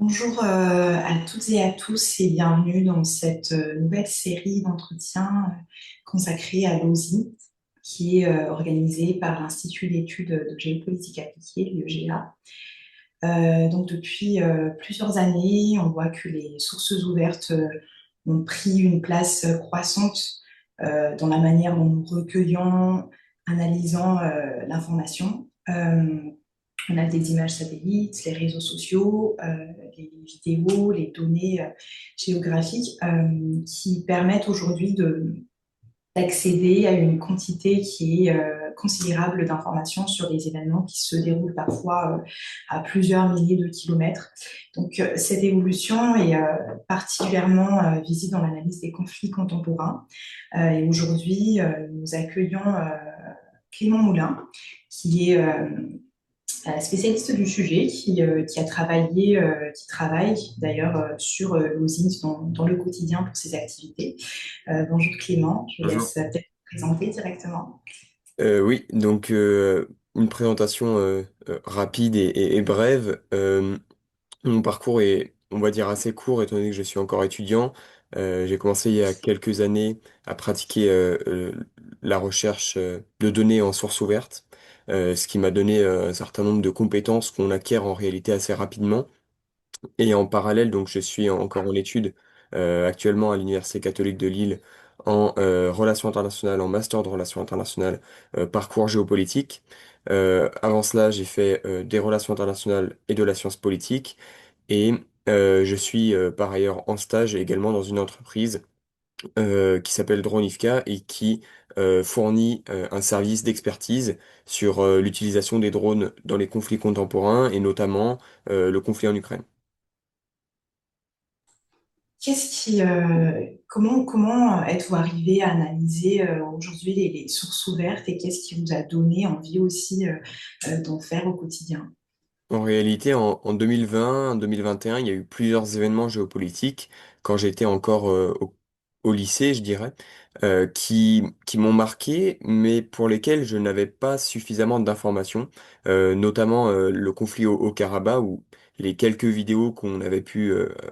Bonjour à toutes et à tous et bienvenue dans cette nouvelle série d'entretiens consacrée à l'OSI qui est organisée par l'Institut d'études de géopolitique appliquée, l'IEGA. Donc depuis plusieurs années, on voit que les sources ouvertes ont pris une place croissante dans la manière dont nous recueillons, analysons l'information. On a des images satellites, les réseaux sociaux, les vidéos, les données géographiques qui permettent aujourd'hui d'accéder à une quantité qui est considérable d'informations sur les événements qui se déroulent parfois à plusieurs milliers de kilomètres. Donc cette évolution est particulièrement visible dans l'analyse des conflits contemporains. Et aujourd'hui, nous accueillons Clément Moulin, qui est spécialiste du sujet, qui a travaillé, qui travaille d'ailleurs sur l'OSINT dans le quotidien pour ses activités. Bonjour Clément, je vous laisse Bonjour. peut-être vous présenter directement. Oui, donc une présentation rapide et brève. Mon parcours est, on va dire, assez court étant donné que je suis encore étudiant. J'ai commencé il y a quelques années à pratiquer la recherche de données en source ouverte, ce qui m'a donné un certain nombre de compétences qu'on acquiert en réalité assez rapidement. Et en parallèle, donc je suis encore en études actuellement à l'Université catholique de Lille en relations internationales, en master de relations internationales, parcours géopolitique. Avant cela, j'ai fait des relations internationales et de la science politique. Et je suis par ailleurs en stage également dans une entreprise qui s'appelle Dronivka et qui fournit un service d'expertise sur l'utilisation des drones dans les conflits contemporains et notamment le conflit en Ukraine. Comment êtes-vous arrivé à analyser aujourd'hui les sources ouvertes et qu'est-ce qui vous a donné envie aussi d'en faire au quotidien? En réalité, en 2020, 2021, il y a eu plusieurs événements géopolitiques quand j'étais encore au lycée, je dirais, qui m'ont marqué, mais pour lesquels je n'avais pas suffisamment d'informations, notamment le conflit au Karabakh, où les quelques vidéos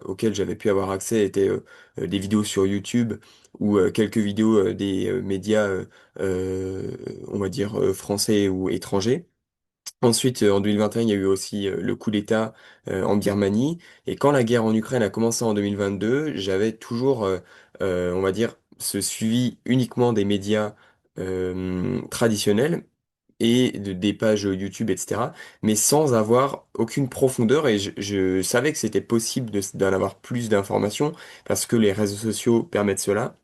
auxquelles j'avais pu avoir accès étaient des vidéos sur YouTube ou quelques vidéos des médias, on va dire, français ou étrangers. Ensuite, en 2021, il y a eu aussi le coup d'État en Birmanie. Et quand la guerre en Ukraine a commencé en 2022, j'avais toujours, on va dire, ce suivi uniquement des médias traditionnels et des pages YouTube, etc., mais sans avoir aucune profondeur. Et je savais que c'était possible d'en avoir plus d'informations parce que les réseaux sociaux permettent cela.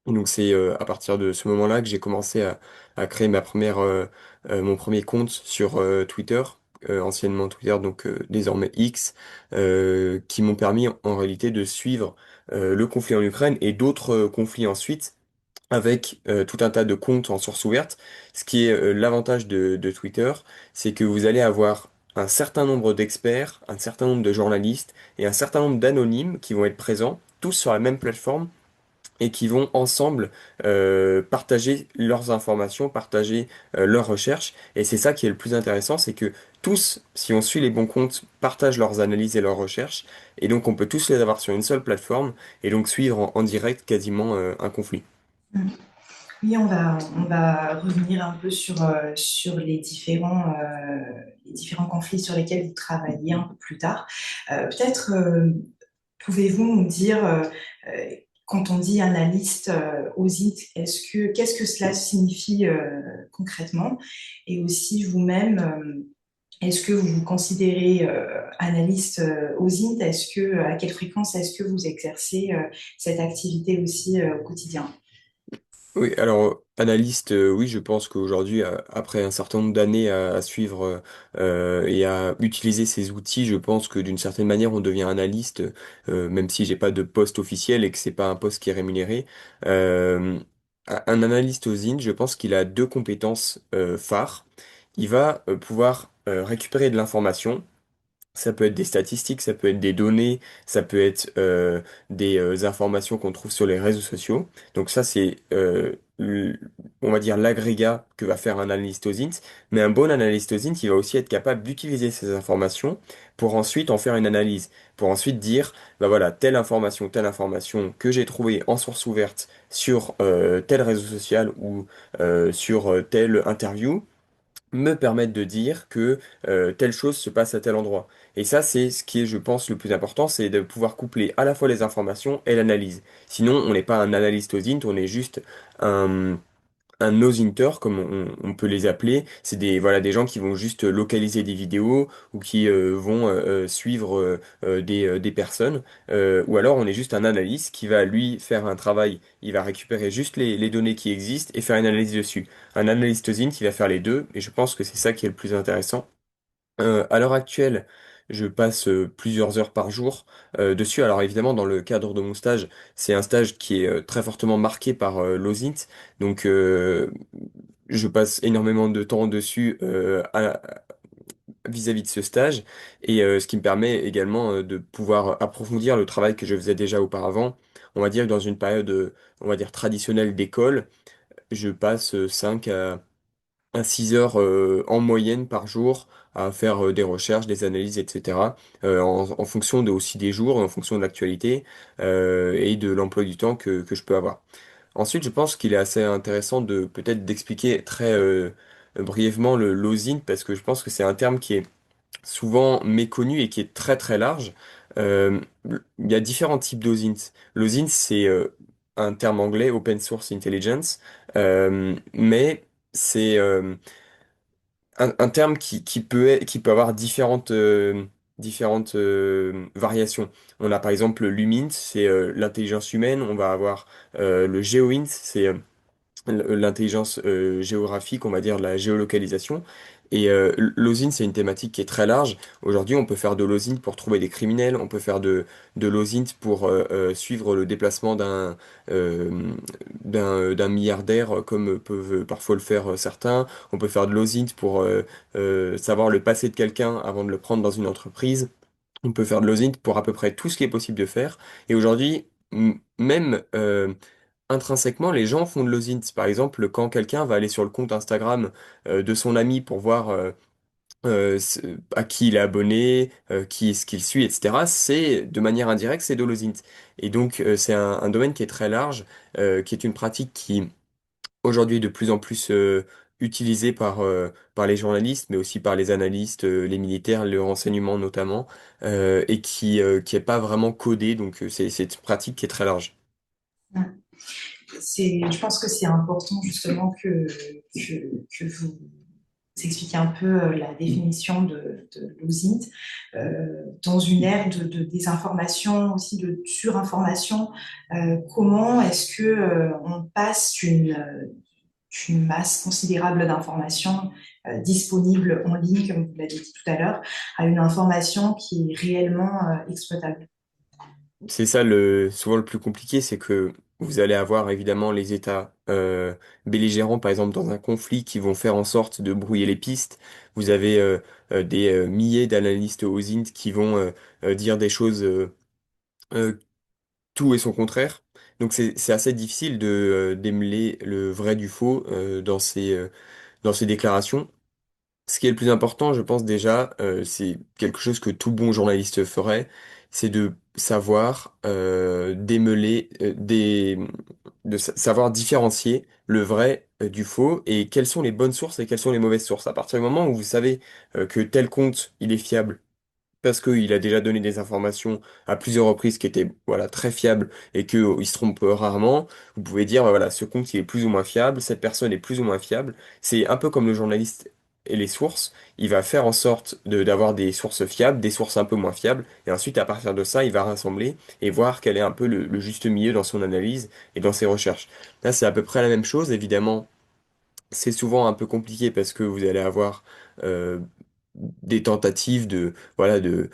Et donc c'est à partir de ce moment-là que j'ai commencé à créer mon premier compte sur Twitter, anciennement Twitter, donc désormais X, qui m'ont permis en réalité de suivre le conflit en Ukraine et d'autres conflits ensuite avec tout un tas de comptes en source ouverte. Ce qui est l'avantage de Twitter, c'est que vous allez avoir un certain nombre d'experts, un certain nombre de journalistes et un certain nombre d'anonymes qui vont être présents, tous sur la même plateforme et qui vont ensemble partager leurs informations, partager leurs recherches. Et c'est ça qui est le plus intéressant, c'est que tous, si on suit les bons comptes, partagent leurs analyses et leurs recherches, et donc on peut tous les avoir sur une seule plateforme, et donc suivre en direct quasiment un conflit. Oui, on va revenir un peu sur les différents conflits sur lesquels vous travaillez un peu plus tard. Peut-être pouvez-vous nous dire, quand on dit analyste audit, qu'est-ce que cela signifie concrètement? Et aussi vous-même, est-ce que vous vous considérez analyste audit? À quelle fréquence est-ce que vous exercez cette activité aussi au quotidien? Oui, alors analyste, oui, je pense qu'aujourd'hui, après un certain nombre d'années à suivre et à utiliser ces outils, je pense que d'une certaine manière, on devient analyste, même si j'ai pas de poste officiel et que c'est pas un poste qui est rémunéré. Euh, un analyste aux IN, je pense qu'il a deux compétences phares. Il va pouvoir récupérer de l'information Ça peut être des statistiques, ça peut être des données, ça peut être des informations qu'on trouve sur les réseaux sociaux. Donc ça, c'est, on va dire, l'agrégat que va faire un analyste OSINT. Mais un bon analyste OSINT, il va aussi être capable d'utiliser ces informations pour ensuite en faire une analyse. Pour ensuite dire, bah voilà, telle information que j'ai trouvée en source ouverte sur tel réseau social ou sur telle interview me permettent de dire que telle chose se passe à tel endroit. Et ça, c'est ce qui est, je pense, le plus important, c'est de pouvoir coupler à la fois les informations et l'analyse. Sinon, on n'est pas un analyste OSINT, on est juste un nosinter, comme on peut les appeler. C'est des, voilà, des gens qui vont juste localiser des vidéos ou qui vont suivre des personnes. Ou alors on est juste un analyste qui va lui faire un travail. Il va récupérer juste les données qui existent et faire une analyse dessus. Un analyste zine qui va faire les deux. Et je pense que c'est ça qui est le plus intéressant. À l'heure actuelle, je passe plusieurs heures par jour dessus. Alors évidemment, dans le cadre de mon stage, c'est un stage qui est très fortement marqué par l'OSINT. Donc je passe énormément de temps dessus vis-à-vis de ce stage. Et ce qui me permet également de pouvoir approfondir le travail que je faisais déjà auparavant. On va dire que dans une période, on va dire, traditionnelle d'école, je passe 5 à 6 heures en moyenne par jour à faire des recherches, des analyses, etc. En fonction de, aussi des jours, en fonction de l'actualité et de l'emploi du temps que je peux avoir. Ensuite, je pense qu'il est assez intéressant de peut-être d'expliquer très brièvement le losing parce que je pense que c'est un terme qui est souvent méconnu et qui est très très large. Euh, il y a différents types d'OSINT. L'OSINT, c'est un terme anglais, Open Source Intelligence, mais c'est un terme qui peut avoir différentes variations. On a par exemple le LUMINT, c'est l'intelligence humaine. On va avoir le GEOINT, c'est l'intelligence géographique, on va dire la géolocalisation. Et l'OSINT, c'est une thématique qui est très large. Aujourd'hui, on peut faire de l'OSINT pour trouver des criminels, on peut faire de l'OSINT pour suivre le déplacement euh, d'un milliardaire, comme peuvent parfois le faire certains. On peut faire de l'OSINT pour savoir le passé de quelqu'un avant de le prendre dans une entreprise. On peut faire de l'OSINT pour à peu près tout ce qui est possible de faire. Et aujourd'hui, même intrinsèquement, les gens font de l'OSINT. Par exemple, quand quelqu'un va aller sur le compte Instagram de son ami pour voir à qui il est abonné, qui est-ce qu'il suit, etc., c'est de manière indirecte, c'est de l'OSINT. Et donc, c'est un domaine qui est très large, qui est une pratique qui aujourd'hui est de plus en plus utilisée par les journalistes, mais aussi par les analystes, les militaires, le renseignement notamment, et qui est pas vraiment codée. Donc, c'est une pratique qui est très large. Je pense que c'est important justement que vous expliquiez un peu la définition de l'OSINT dans une ère de désinformation, aussi de surinformation. Comment est-ce que on passe une masse considérable d'informations disponibles en ligne, comme vous l'avez dit tout à l'heure, à une information qui est réellement exploitable? C'est ça souvent le plus compliqué, c'est que vous allez avoir évidemment les États belligérants, par exemple dans un conflit, qui vont faire en sorte de brouiller les pistes. Vous avez des milliers d'analystes OSINT qui vont dire des choses euh, tout et son contraire. Donc c'est assez difficile de démêler le vrai du faux dans ces déclarations. Ce qui est le plus important, je pense déjà, c'est quelque chose que tout bon journaliste ferait, c'est de savoir démêler, savoir différencier le vrai du faux et quelles sont les bonnes sources et quelles sont les mauvaises sources. À partir du moment où vous savez que tel compte, il est fiable, parce qu'il a déjà donné des informations à plusieurs reprises qui étaient voilà, très fiables et qu'il se trompe rarement, vous pouvez dire, bah, voilà, ce compte il est plus ou moins fiable, cette personne est plus ou moins fiable. C'est un peu comme le journaliste et les sources, il va faire en sorte d'avoir des sources fiables, des sources un peu moins fiables, et ensuite à partir de ça, il va rassembler et voir quel est un peu le juste milieu dans son analyse et dans ses recherches. Là, c'est à peu près la même chose, évidemment. C'est souvent un peu compliqué parce que vous allez avoir euh, des tentatives de, voilà, de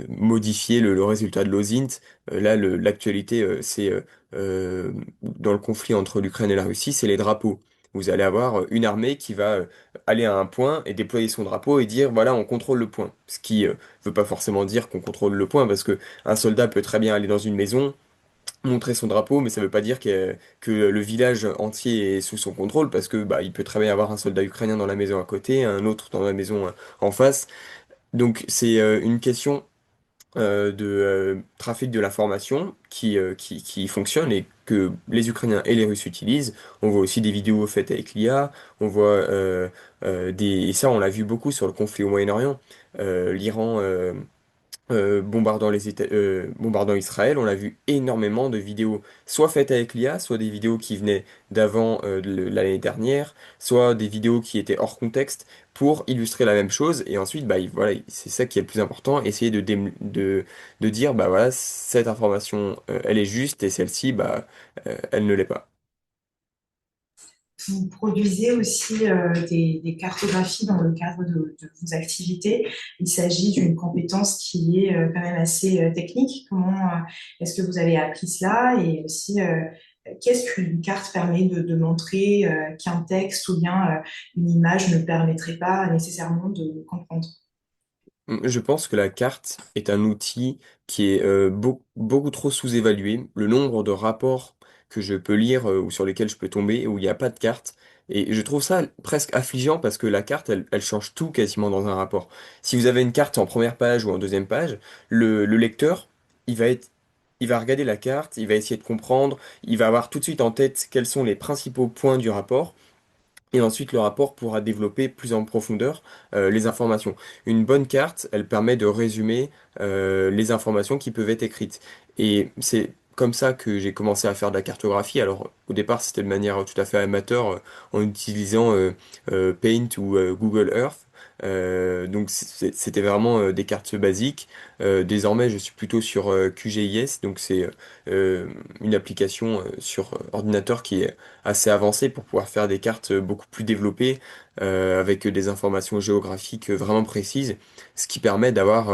modifier le résultat de l'OSINT. Là, l'actualité, c'est dans le conflit entre l'Ukraine et la Russie, c'est les drapeaux. vous allez avoir une armée qui va aller à un point et déployer son drapeau et dire, voilà, on contrôle le point. Ce qui veut pas forcément dire qu'on contrôle le point, parce que un soldat peut très bien aller dans une maison, montrer son drapeau, mais ça veut pas dire que le village entier est sous son contrôle, parce que bah, il peut très bien avoir un soldat ukrainien dans la maison à côté, un autre dans la maison en face. Donc c'est une question de trafic de l'information qui fonctionne et que les Ukrainiens et les Russes utilisent. On voit aussi des vidéos faites avec l'IA, on voit et ça on l'a vu beaucoup sur le conflit au Moyen-Orient. L'Iran bombardant Israël, on a vu énormément de vidéos, soit faites avec l'IA, soit des vidéos qui venaient d'avant l'année dernière, soit des vidéos qui étaient hors contexte pour illustrer la même chose. Et ensuite, bah, voilà, c'est ça qui est le plus important, essayer de dire, bah voilà, cette information, elle est juste et celle-ci, bah, elle ne l'est pas. Vous produisez aussi des cartographies dans le cadre de vos activités. Il s'agit d'une compétence qui est quand même assez technique. Comment est-ce que vous avez appris cela? Et aussi, qu'est-ce qu'une carte permet de montrer qu'un texte ou bien une image ne permettrait pas nécessairement de comprendre? Je pense que la carte est un outil qui est beaucoup trop sous-évalué. Le nombre de rapports que je peux lire ou sur lesquels je peux tomber où il n'y a pas de carte. Et je trouve ça presque affligeant parce que la carte, elle change tout quasiment dans un rapport. Si vous avez une carte en première page ou en deuxième page, le lecteur, il va être, il va regarder la carte, il va essayer de comprendre, il va avoir tout de suite en tête quels sont les principaux points du rapport. Et ensuite, le rapport pourra développer plus en profondeur les informations. Une bonne carte, elle permet de résumer les informations qui peuvent être écrites. Et c'est comme ça que j'ai commencé à faire de la cartographie. Alors, au départ, c'était de manière tout à fait amateur, en utilisant Paint ou Google Earth. Donc, c'était vraiment des cartes basiques. Désormais, je suis plutôt sur QGIS. Donc, c'est une application sur ordinateur qui est assez avancé pour pouvoir faire des cartes beaucoup plus développées avec des informations géographiques vraiment précises, ce qui permet d'avoir,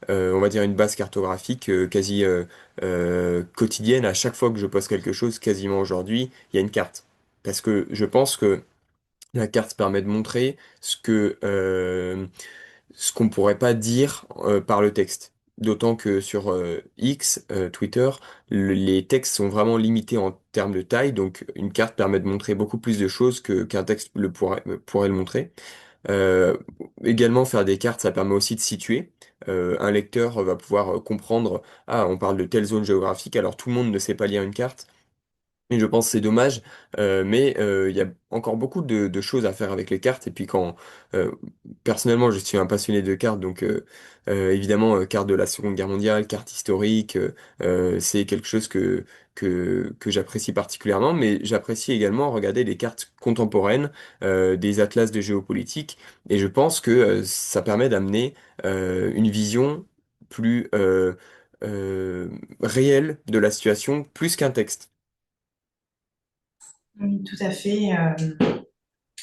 on va dire, une base cartographique quasi quotidienne. À chaque fois que je poste quelque chose, quasiment aujourd'hui, il y a une carte. Parce que je pense que la carte permet de montrer ce qu'on pourrait pas dire par le texte. D'autant que sur X, Twitter, les textes sont vraiment limités en termes de taille, donc une carte permet de montrer beaucoup plus de choses qu'un texte pourrait le montrer. Euh, Également, faire des cartes, ça permet aussi de situer. Un lecteur va pouvoir comprendre, ah, on parle de telle zone géographique, alors tout le monde ne sait pas lire une carte. Et je pense que c'est dommage, mais il y a encore beaucoup de choses à faire avec les cartes. Et puis euh, personnellement, je suis un passionné de cartes, donc évidemment, cartes de la Seconde Guerre mondiale, cartes historiques, c'est quelque chose que j'apprécie particulièrement. Mais j'apprécie également regarder les cartes contemporaines, des atlas de géopolitique. Et je pense que ça permet d'amener une vision plus réelle de la situation, plus qu'un texte. Oui, tout à fait.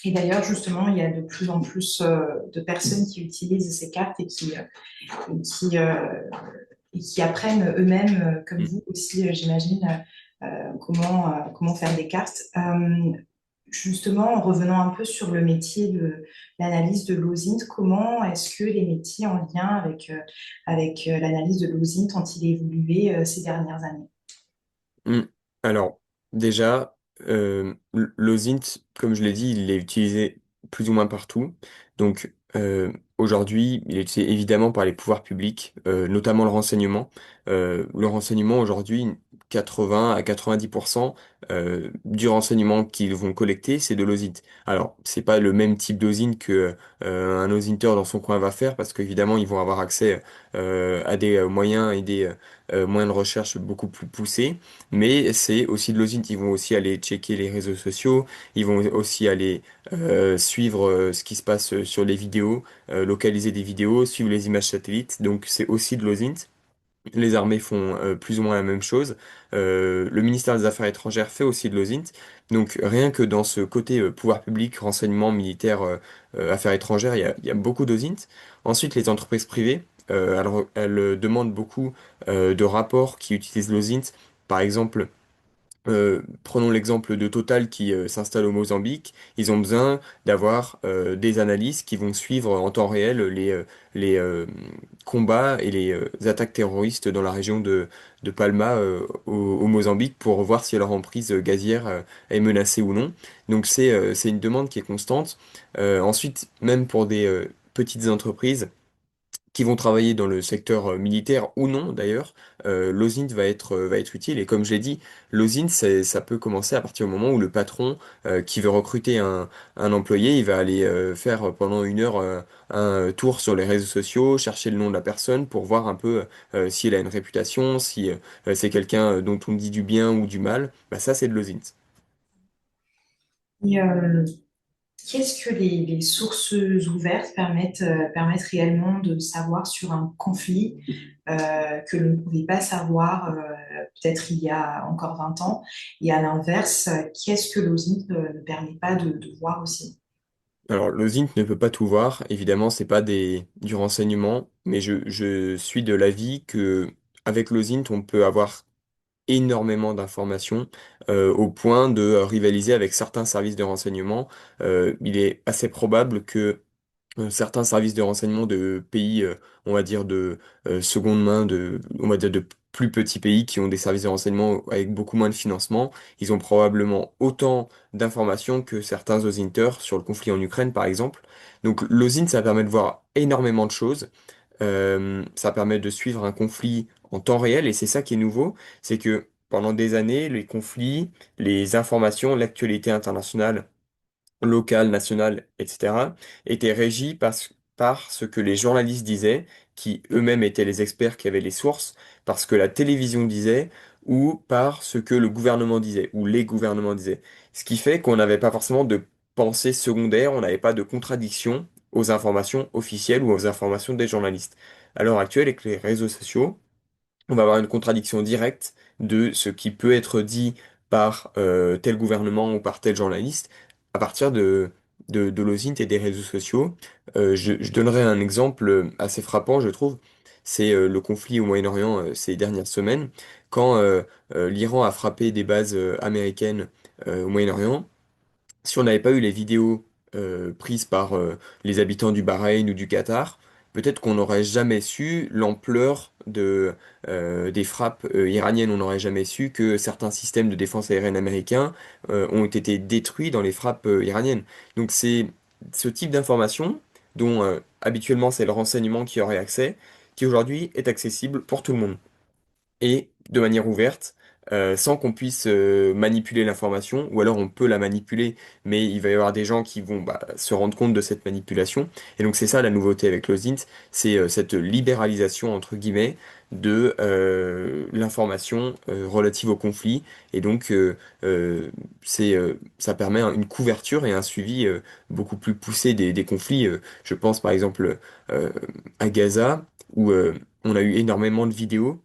Et d'ailleurs, justement, il y a de plus en plus de personnes qui utilisent ces cartes et qui, euh, et qui apprennent eux-mêmes, comme vous aussi, j'imagine, comment faire des cartes. Justement, en revenant un peu sur le métier de l'analyse de l'OSINT, comment est-ce que les métiers en lien avec l'analyse de l'OSINT ont-ils évolué ces dernières années? Hmm. Alors, déjà, l'OSINT, comme je l'ai dit, il est utilisé plus ou moins partout. Donc, aujourd'hui, il est utilisé évidemment par les pouvoirs publics, notamment le renseignement. Le renseignement, aujourd'hui, 80 à 90% du renseignement qu'ils vont collecter, c'est de l'OSINT. Alors, c'est pas le même type d'OSINT que un OSINTeur dans son coin va faire, parce qu'évidemment, ils vont avoir accès à des moyens et des moyens de recherche beaucoup plus poussés. Mais c'est aussi de l'OSINT, ils vont aussi aller checker les réseaux sociaux, ils vont aussi aller suivre ce qui se passe sur les vidéos, localiser des vidéos, suivre les images satellites, donc c'est aussi de l'OSINT. Les armées font plus ou moins la même chose. Le ministère des Affaires étrangères fait aussi de l'OSINT. Donc rien que dans ce côté pouvoir public, renseignement militaire, affaires étrangères, il y a beaucoup d'OSINT. Ensuite, les entreprises privées, elles demandent beaucoup de rapports qui utilisent l'OSINT. Par exemple, Prenons l'exemple de Total qui s'installe au Mozambique. Ils ont besoin d'avoir des analyses qui vont suivre en temps réel les combats et les attaques terroristes dans la région de Palma au Mozambique pour voir si leur emprise gazière est menacée ou non. Donc c'est une demande qui est constante. Ensuite, même pour des petites entreprises, qui vont travailler dans le secteur militaire ou non d'ailleurs, l'OSINT va être utile. Et comme je l'ai dit, l'OSINT, ça peut commencer à partir du moment où le patron qui veut recruter un employé, il va aller faire pendant une heure un tour sur les réseaux sociaux, chercher le nom de la personne pour voir un peu s'il a une réputation, si c'est quelqu'un dont on dit du bien ou du mal. Bah, ça, c'est de l'OSINT. Et, qu'est-ce que les sources ouvertes permettent réellement de savoir sur un conflit que l'on ne pouvait pas savoir peut-être il y a encore 20 ans? Et à l'inverse, qu'est-ce que l'OSINT ne permet pas de voir aussi? Alors, l'OSINT ne peut pas tout voir. Évidemment, c'est pas du renseignement, mais je suis de l'avis que avec l'OSINT, on peut avoir énormément d'informations au point de rivaliser avec certains services de renseignement. Il est assez probable que certains services de renseignement de pays, on va dire de seconde main, on va dire de plus petits pays qui ont des services de renseignement avec beaucoup moins de financement, ils ont probablement autant d'informations que certains OSINTers sur le conflit en Ukraine, par exemple. Donc l'OSINT, ça permet de voir énormément de choses. Ça permet de suivre un conflit en temps réel et c'est ça qui est nouveau, c'est que pendant des années, les conflits, les informations, l'actualité internationale locales, nationales, etc., étaient régies par ce que les journalistes disaient, qui eux-mêmes étaient les experts qui avaient les sources, par ce que la télévision disait, ou par ce que le gouvernement disait, ou les gouvernements disaient. Ce qui fait qu'on n'avait pas forcément de pensée secondaire, on n'avait pas de contradiction aux informations officielles ou aux informations des journalistes. À l'heure actuelle, avec les réseaux sociaux, on va avoir une contradiction directe de ce qui peut être dit par tel gouvernement ou par tel journaliste à partir de l'OSINT et des réseaux sociaux. Je donnerai un exemple assez frappant, je trouve. C'est le conflit au Moyen-Orient ces dernières semaines, quand l'Iran a frappé des bases américaines au Moyen-Orient. Si on n'avait pas eu les vidéos prises par les habitants du Bahreïn ou du Qatar, peut-être qu'on n'aurait jamais su l'ampleur des frappes iraniennes. On n'aurait jamais su que certains systèmes de défense aérienne américains ont été détruits dans les frappes iraniennes. Donc c'est ce type d'information dont habituellement c'est le renseignement qui aurait accès, qui aujourd'hui est accessible pour tout le monde et de manière ouverte, sans qu'on puisse manipuler l'information, ou alors on peut la manipuler, mais il va y avoir des gens qui vont se rendre compte de cette manipulation. Et donc c'est ça la nouveauté avec l'OSINT, c'est cette libéralisation, entre guillemets, de l'information relative au conflit. Et donc ça permet une couverture et un suivi beaucoup plus poussé des conflits. Je pense par exemple euh, à Gaza, où on a eu énormément de vidéos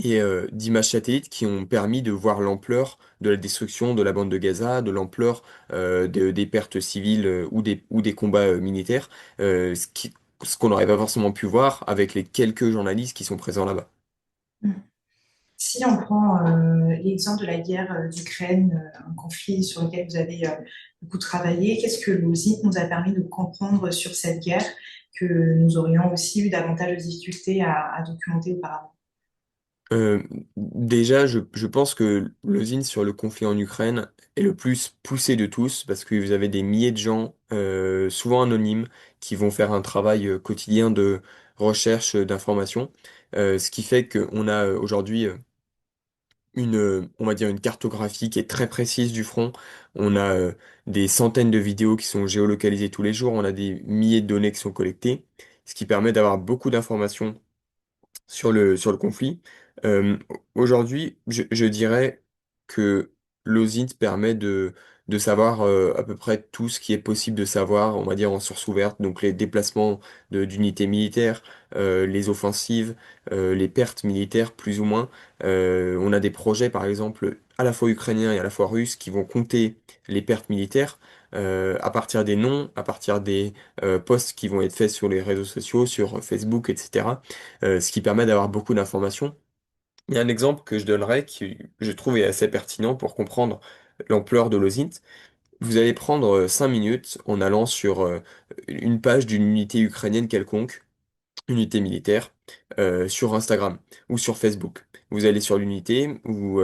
et d'images satellites qui ont permis de voir l'ampleur de la destruction de la bande de Gaza, de l'ampleur des pertes civiles ou des combats militaires, ce qu'on n'aurait pas forcément pu voir avec les quelques journalistes qui sont présents là-bas. Si on prend l'exemple de la guerre d'Ukraine, un conflit sur lequel vous avez beaucoup travaillé, qu'est-ce que l'OSINT nous a permis de comprendre sur cette guerre que nous aurions aussi eu davantage de difficultés à documenter auparavant? Déjà, je pense que l'osine sur le conflit en Ukraine est le plus poussé de tous parce que vous avez des milliers de gens, souvent anonymes, qui vont faire un travail quotidien de recherche d'informations, ce qui fait qu'on a aujourd'hui on va dire une cartographie qui est très précise du front. On a des centaines de vidéos qui sont géolocalisées tous les jours. On a des milliers de données qui sont collectées, ce qui permet d'avoir beaucoup d'informations sur le conflit. Euh, Aujourd'hui, je dirais que l'OSINT permet de savoir à peu près tout ce qui est possible de savoir, on va dire en source ouverte, donc les déplacements d'unités militaires, les offensives, les pertes militaires plus ou moins. On a des projets, par exemple, à la fois ukrainiens et à la fois russes, qui vont compter les pertes militaires. À partir des noms, à partir des posts qui vont être faits sur les réseaux sociaux, sur Facebook, etc. Ce qui permet d'avoir beaucoup d'informations. Il y a un exemple que je donnerais qui, je trouve, est assez pertinent pour comprendre l'ampleur de l'OSINT. Vous allez prendre 5 minutes en allant sur une page d'une unité ukrainienne quelconque, unité militaire, sur Instagram ou sur Facebook. Vous allez sur l'unité, vous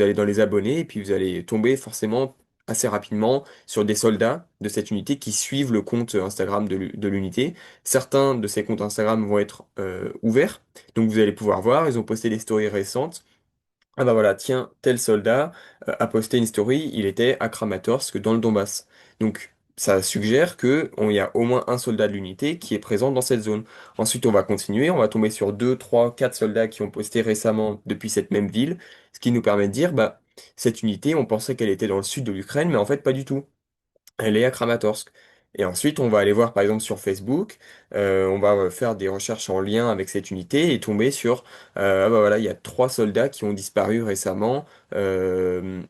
allez dans les abonnés et puis vous allez tomber forcément assez rapidement sur des soldats de cette unité qui suivent le compte Instagram de l'unité. Certains de ces comptes Instagram vont être ouverts, donc vous allez pouvoir voir, ils ont posté des stories récentes. Ah bah voilà, tiens, tel soldat a posté une story, il était à Kramatorsk dans le Donbass. Donc ça suggère que il y a au moins un soldat de l'unité qui est présent dans cette zone. Ensuite, on va continuer, on va tomber sur 2, 3, 4 soldats qui ont posté récemment depuis cette même ville, ce qui nous permet de dire, bah, cette unité, on pensait qu'elle était dans le sud de l'Ukraine, mais en fait pas du tout. Elle est à Kramatorsk. Et ensuite, on va aller voir par exemple sur Facebook, on va faire des recherches en lien avec cette unité et tomber sur, ah bah voilà, il y a 3 soldats qui ont disparu récemment. euh,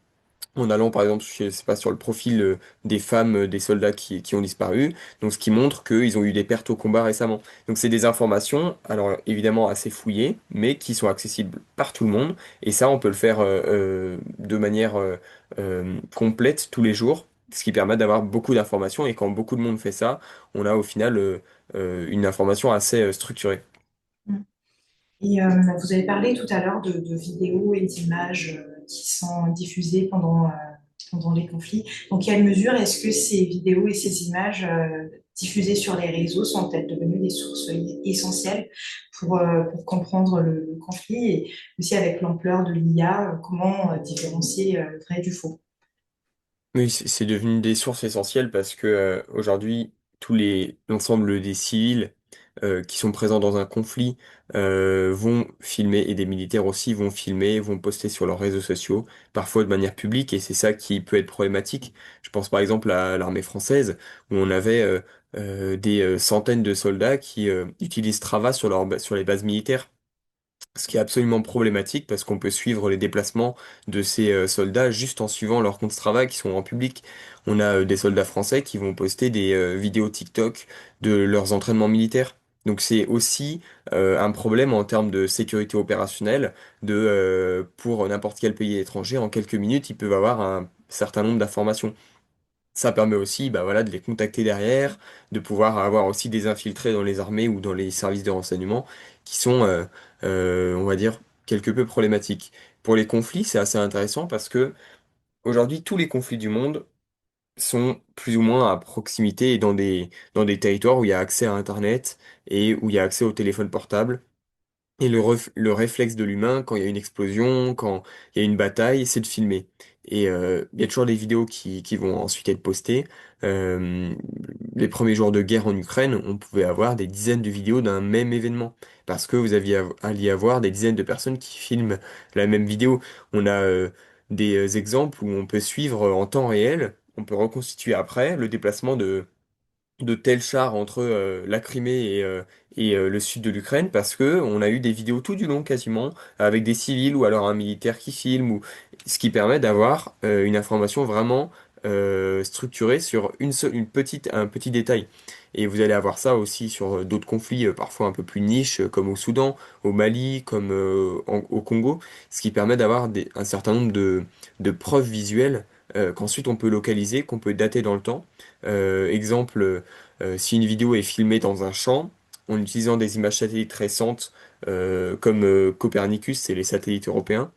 En allant par exemple, je sais pas, sur le profil des femmes des soldats qui ont disparu, donc ce qui montre qu'ils ont eu des pertes au combat récemment. Donc c'est des informations, alors évidemment assez fouillées, mais qui sont accessibles par tout le monde, et ça on peut le faire de manière complète tous les jours, ce qui permet d'avoir beaucoup d'informations, et quand beaucoup de monde fait ça, on a au final une information assez structurée. Et vous avez parlé tout à l'heure de vidéos et d'images qui sont diffusées pendant les conflits. Dans quelle mesure est-ce que ces vidéos et ces images diffusées sur les réseaux sont peut-être devenues des sources essentielles pour comprendre le conflit et aussi avec l'ampleur de l'IA, comment différencier le vrai du faux? Oui, c'est devenu des sources essentielles parce que aujourd'hui, l'ensemble des civils qui sont présents dans un conflit vont filmer et des militaires aussi vont filmer, vont poster sur leurs réseaux sociaux, parfois de manière publique et c'est ça qui peut être problématique. Je pense par exemple à l'armée française où on avait des centaines de soldats qui utilisent Strava sur les bases militaires. Ce qui est absolument problématique parce qu'on peut suivre les déplacements de ces soldats juste en suivant leurs comptes Strava qui sont en public. On a des soldats français qui vont poster des vidéos TikTok de leurs entraînements militaires. Donc c'est aussi un problème en termes de sécurité opérationnelle pour n'importe quel pays étranger, en quelques minutes, ils peuvent avoir un certain nombre d'informations. Ça permet aussi bah voilà, de les contacter derrière, de pouvoir avoir aussi des infiltrés dans les armées ou dans les services de renseignement qui sont, on va dire, quelque peu problématiques. Pour les conflits, c'est assez intéressant parce que aujourd'hui, tous les conflits du monde sont plus ou moins à proximité et dans des territoires où il y a accès à Internet et où il y a accès au téléphone portable. Et le réflexe de l'humain, quand il y a une explosion, quand il y a une bataille, c'est de filmer. Et il y a toujours des vidéos qui vont ensuite être postées. Euh, les premiers jours de guerre en Ukraine, on pouvait avoir des dizaines de vidéos d'un même événement. Parce que vous alliez avoir des dizaines de personnes qui filment la même vidéo. On a des exemples où on peut suivre en temps réel, on peut reconstituer après le déplacement de tels chars entre la Crimée et le sud de l'Ukraine parce que on a eu des vidéos tout du long quasiment avec des civils ou alors un militaire qui filme ou ce qui permet d'avoir une information vraiment structurée sur un petit détail. Et vous allez avoir ça aussi sur d'autres conflits parfois un peu plus niches comme au Soudan, au Mali, comme au Congo, ce qui permet d'avoir un certain nombre de preuves visuelles qu'ensuite on peut localiser, qu'on peut dater dans le temps. Exemple, si une vidéo est filmée dans un champ, en utilisant des images satellites récentes, comme Copernicus, c'est les satellites européens,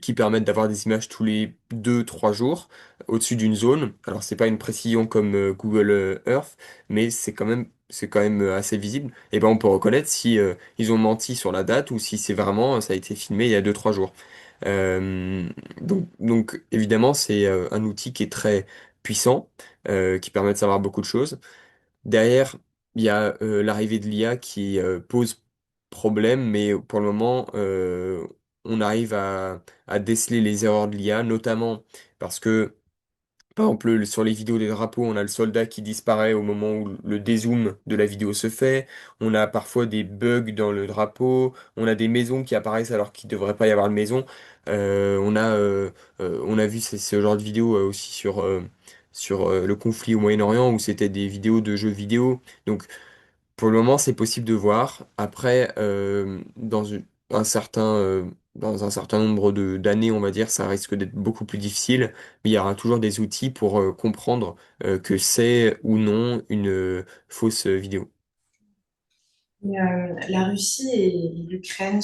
qui permettent d'avoir des images tous les 2, 3 jours au-dessus d'une zone. Alors c'est pas une précision comme Google Earth, mais c'est quand même assez visible. Et ben on peut reconnaître si ils ont menti sur la date ou si c'est vraiment ça a été filmé il y a 2, 3 jours. Euh, donc évidemment c'est un outil qui est très puissant, qui permet de savoir beaucoup de choses. Derrière, il y a l'arrivée de l'IA qui pose problème, mais pour le moment, on arrive à déceler les erreurs de l'IA, notamment parce que, par exemple, sur les vidéos des drapeaux, on a le soldat qui disparaît au moment où le dézoom de la vidéo se fait. On a parfois des bugs dans le drapeau. On a des maisons qui apparaissent alors qu'il ne devrait pas y avoir de maison. On a vu ce genre de vidéo aussi sur le conflit au Moyen-Orient où c'était des vidéos de jeux vidéo. Donc, pour le moment, c'est possible de voir. Après, dans un certain nombre d'années, on va dire, ça risque d'être beaucoup plus difficile, mais il y aura toujours des outils pour comprendre que c'est ou non une fausse vidéo. La Russie et l'Ukraine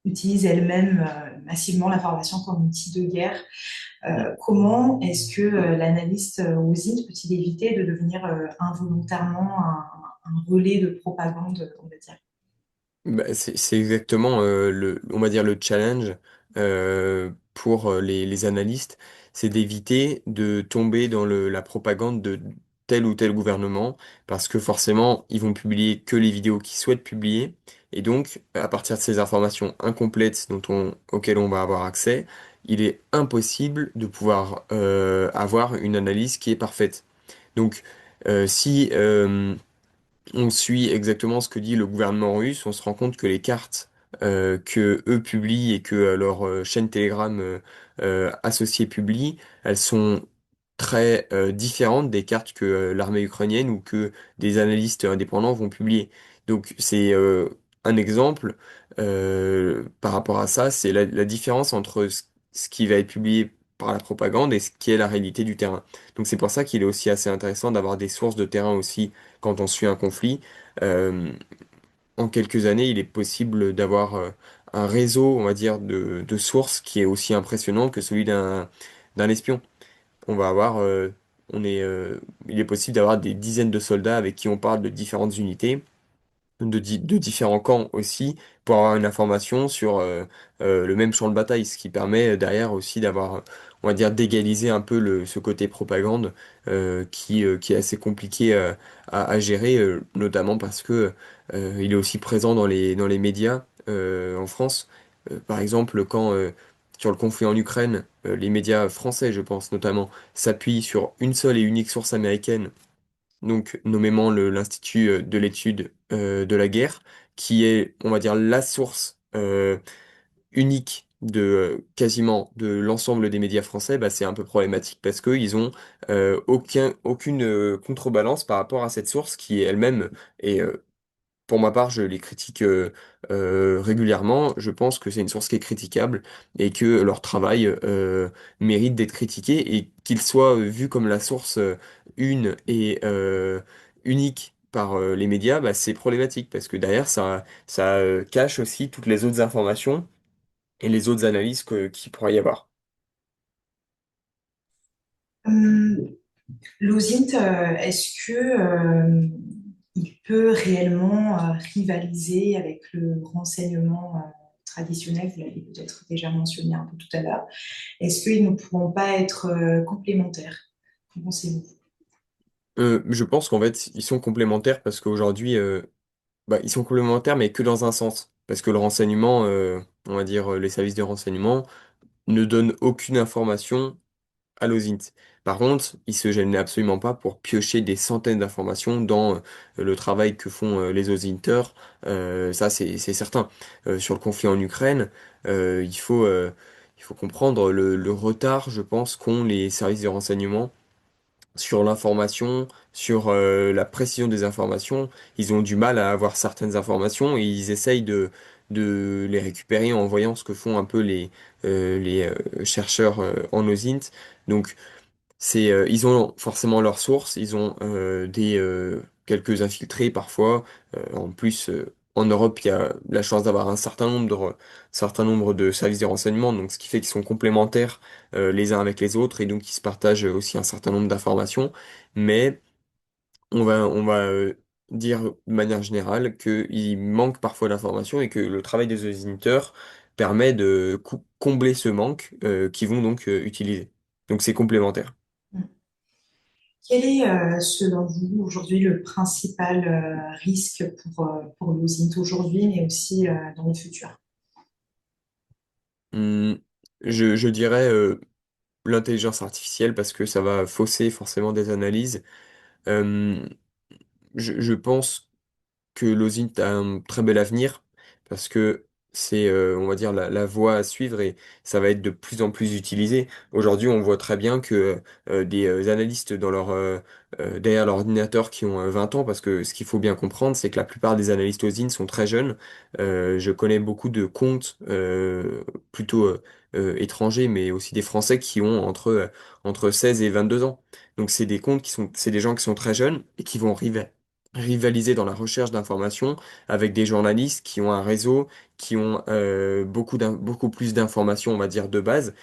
utilisent elles-mêmes massivement l'information comme outil de guerre. Comment est-ce que l'analyste OSINT peut-il éviter de devenir involontairement un relais de propagande, on va dire? Bah, c'est exactement on va dire le challenge pour les analystes, c'est d'éviter de tomber dans la propagande de tel ou tel gouvernement, parce que forcément, ils vont publier que les vidéos qu'ils souhaitent publier, et donc, à partir de ces informations incomplètes auxquelles on va avoir accès, il est impossible de pouvoir avoir une analyse qui est parfaite. Donc, si on suit exactement ce que dit le gouvernement russe, on se rend compte que les cartes que eux publient et que leur chaîne Telegram associée publie, elles sont très différentes des cartes que l'armée ukrainienne ou que des analystes indépendants vont publier. Donc c'est un exemple par rapport à ça, c'est la différence entre ce qui va être publié par la propagande et ce qui est la réalité du terrain. Donc c'est pour ça qu'il est aussi assez intéressant d'avoir des sources de terrain aussi quand on suit un conflit. Euh, en quelques années, il est possible d'avoir un réseau, on va dire, de sources qui est aussi impressionnant que celui d'un espion. On va avoir, il est possible d'avoir des dizaines de soldats avec qui on parle de différentes unités de différents camps aussi pour avoir une information sur le même champ de bataille, ce qui permet derrière aussi d'avoir, on va dire, d'égaliser un peu ce côté propagande qui est assez compliqué à gérer, notamment parce que il est aussi présent dans les médias en France. Par exemple, quand sur le conflit en Ukraine, les médias français, je pense notamment, s'appuient sur une seule et unique source américaine, donc nommément l'Institut de l'étude de la guerre, qui est, on va dire, la source unique de quasiment de l'ensemble des médias français, bah, c'est un peu problématique parce qu'ils ont aucune contrebalance par rapport à cette source qui elle-même est pour ma part, je les critique régulièrement. Je pense que c'est une source qui est critiquable et que leur travail mérite d'être critiqué et qu'il soit vu comme la source une et unique par les médias, bah, c'est problématique parce que derrière, ça cache aussi toutes les autres informations et les autres analyses qu'il pourrait y avoir. Hum, L'OSINT, est-ce que il peut réellement rivaliser avec le renseignement traditionnel? Vous l'avez peut-être déjà mentionné un peu tout à l'heure. Est-ce qu'ils ne pourront pas être complémentaires? Qu'en pensez-vous? Je pense qu'en fait, ils sont complémentaires parce qu'aujourd'hui, bah, ils sont complémentaires, mais que dans un sens. Parce que le renseignement, on va dire les services de renseignement, ne donnent aucune information à l'OSINT. Par contre, ils se gênent absolument pas pour piocher des centaines d'informations dans le travail que font les OSINTers. Ça, c'est certain. Sur le conflit en Ukraine, il faut comprendre le retard, je pense, qu'ont les services de renseignement sur l'information, sur la précision des informations. Ils ont du mal à avoir certaines informations et ils essayent de les récupérer en voyant ce que font un peu les chercheurs en OSINT. Donc, ils ont forcément leurs sources, ils ont quelques infiltrés parfois. En plus, en Europe, il y a la chance d'avoir certain nombre de services de renseignement, donc ce qui fait qu'ils sont complémentaires les uns avec les autres et donc ils se partagent aussi un certain nombre d'informations. Mais on va dire de manière générale qu'il manque parfois d'informations et que le travail des auditeurs permet de combler ce manque qu'ils vont donc utiliser. Donc c'est complémentaire. Quel est, selon vous, aujourd'hui le principal risque pour l'OSINT aujourd'hui, mais aussi dans le futur? Hmm, je dirais l'intelligence artificielle parce que ça va fausser forcément des analyses. Euh, je pense que l'OSINT a un très bel avenir parce que c'est, on va dire, la voie à suivre et ça va être de plus en plus utilisé. Aujourd'hui, on voit très bien que des analystes derrière leur ordinateur qui ont 20 ans, parce que ce qu'il faut bien comprendre, c'est que la plupart des analystes OSINT sont très jeunes. Je connais beaucoup de comptes plutôt étrangers, mais aussi des Français qui ont entre 16 et 22 ans. Donc c'est des gens qui sont très jeunes et qui vont rivaliser dans la recherche d'informations avec des journalistes qui ont un réseau qui ont beaucoup plus d'informations, on va dire, de base.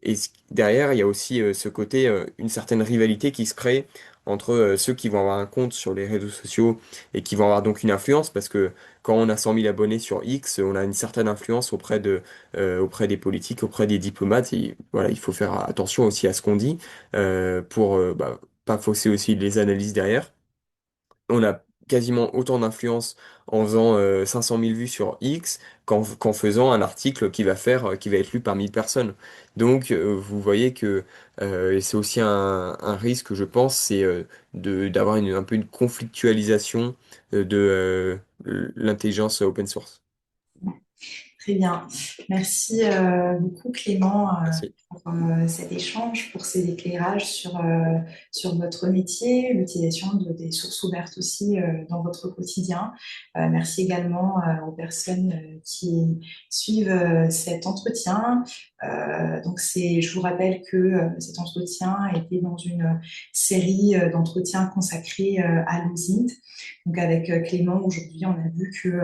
Et derrière, il y a aussi ce côté, une certaine rivalité qui se crée entre ceux qui vont avoir un compte sur les réseaux sociaux et qui vont avoir donc une influence, parce que quand on a 100 000 abonnés sur X, on a une certaine influence auprès des politiques, auprès des diplomates. Et voilà, il faut faire attention aussi à ce qu'on dit pour pas fausser aussi les analyses derrière. On a quasiment autant d'influence en faisant 500 000 vues sur X qu'en faisant un article qui va être lu par 1000 personnes. Donc, vous voyez que et c'est aussi un risque, je pense, c'est d'avoir un peu une conflictualisation de l'intelligence open source. Très bien. Merci beaucoup Clément Merci. pour cet échange, pour ces éclairages sur votre métier, l'utilisation des sources ouvertes aussi dans votre quotidien. Merci également aux personnes qui suivent cet entretien. Je vous rappelle que cet entretien a été dans une série d'entretiens consacrés à l'OSINT. Donc avec Clément, aujourd'hui, on a vu que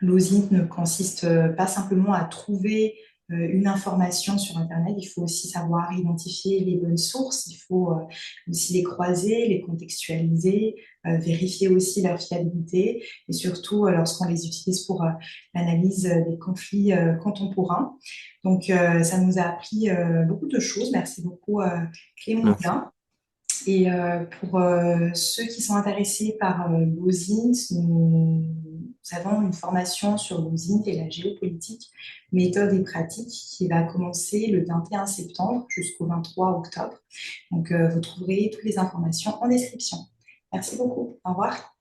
l'OSINT ne consiste pas simplement à trouver une information sur Internet, il faut aussi savoir identifier les bonnes sources, il faut aussi les croiser, les contextualiser, vérifier aussi leur fiabilité et surtout lorsqu'on les utilise pour l'analyse des conflits contemporains. Donc, ça nous a appris beaucoup de choses. Merci beaucoup, Clément Merci. Moulin. Et pour ceux qui sont intéressés par l'OSINT, nous avons une formation sur l'OSINT et la géopolitique, méthode et pratique, qui va commencer le 21 septembre jusqu'au 23 octobre. Donc, vous trouverez toutes les informations en description. Merci beaucoup. Au revoir.